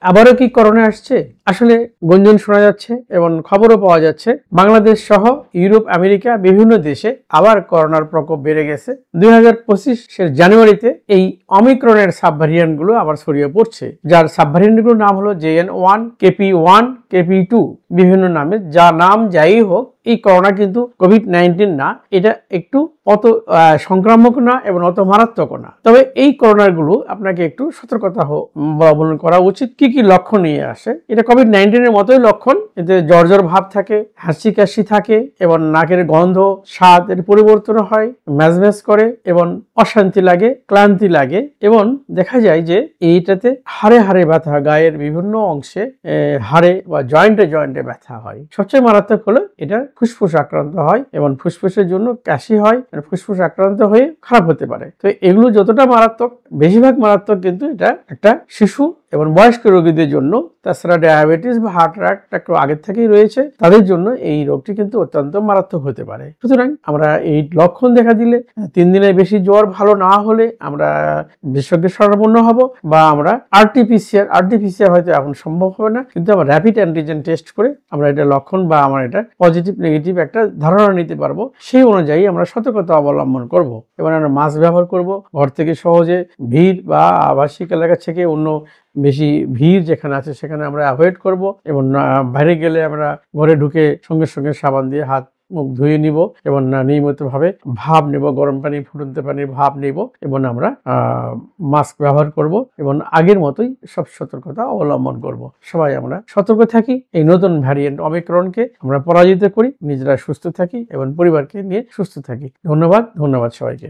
আবারও কি করোনা আসছে? আসলে গুঞ্জন শোনা যাচ্ছে এবং খবরও পাওয়া যাচ্ছে বাংলাদেশ সহ ইউরোপ, আমেরিকা বিভিন্ন দেশে আবার করোনার প্রকোপ বেড়ে গেছে। 2025 জানুয়ারিতে এই অমিক্রনের সাবভ্যারিয়েন্ট গুলো আবার ছড়িয়ে পড়ছে, যার সাবভ্যারিয়েন্ট গুলোর নাম হলো JN1, KP1, KP2 বিভিন্ন নামে। যা নাম যাই হোক, এই করোনা কিন্তু কোভিড-19 না, এটা একটু অত সংক্রামক না এবং অত মারাত্মক না। তবে এই করোনাগুলো আপনাকে একটু সতর্কতা অবলম্বন করা উচিত। কি কি লক্ষণ নিয়ে আসে? এটা কোভিড-19 এর মতোই লক্ষণ। এতে জ্বর জ্বর ভাব থাকে, হাসি কাশি থাকে এবং নাকের গন্ধ স্বাদ এর পরিবর্তন হয়, ম্যাজম্যাজ করে এবং অশান্তি লাগে, ক্লান্তি লাগে এবং দেখা যায় যে এইটাতে হাড়ে হাড়ে ব্যথা, গায়ের বিভিন্ন অংশে হাড়ে বা জয়েন্টে জয়েন্টে ব্যথা হয়। সবচেয়ে মারাত্মক হলো এটা ফুসফুস আক্রান্ত হয় এবং ফুসফুসের জন্য কাশি হয়, ফুসফুস আক্রান্ত হয়ে খারাপ হতে পারে। তো এগুলো যতটা মারাত্মক, বেশিরভাগ মারাত্মক কিন্তু এটা একটা শিশু এবং বয়স্ক রোগীদের জন্য। তাছাড়া ডায়াবেটিস বা হার্ট অ্যাটাক একটু আগের থেকেই রয়েছে, তাদের জন্য এই রোগটি কিন্তু অত্যন্ত মারাত্মক হতে পারে। সুতরাং আমরা এই লক্ষণ দেখা দিলে 3 দিনের বেশি জ্বর ভালো না হলে আমরা বিশেষজ্ঞের শরণাপন্ন হব, বা আমরা আরটিপিসিআর হয়তো এখন সম্ভব হবে না, কিন্তু আমরা র্যাপিড অ্যান্টিজেন টেস্ট করে আমরা এটা লক্ষণ বা আমরা এটা পজিটিভ নেগেটিভ একটা ধারণা নিতে পারবো। সেই অনুযায়ী আমরা সতর্কতা অবলম্বন করব এবং আমরা মাস্ক ব্যবহার করব। ঘর থেকে সহজে ভিড় বা আবাসিক এলাকা থেকে অন্য বেশি ভিড় যেখানে আছে সেখানে আমরা অ্যাভয়েড করব এবং বাইরে গেলে আমরা ঘরে ঢুকে সঙ্গে সঙ্গে সাবান দিয়ে হাত মুখ ধুয়ে নিব এবং নিয়মিতভাবে ভাপ নেব, গরম পানি, ফুটন্ত পানির ভাপ নেব এবং আমরা মাস্ক ব্যবহার করব এবং আগের মতোই সব সতর্কতা অবলম্বন করব। সবাই আমরা সতর্ক থাকি, এই নতুন ভ্যারিয়েন্ট অমিক্রনকে আমরা পরাজিত করি, নিজেরা সুস্থ থাকি এবং পরিবারকে নিয়ে সুস্থ থাকি। ধন্যবাদ সবাইকে।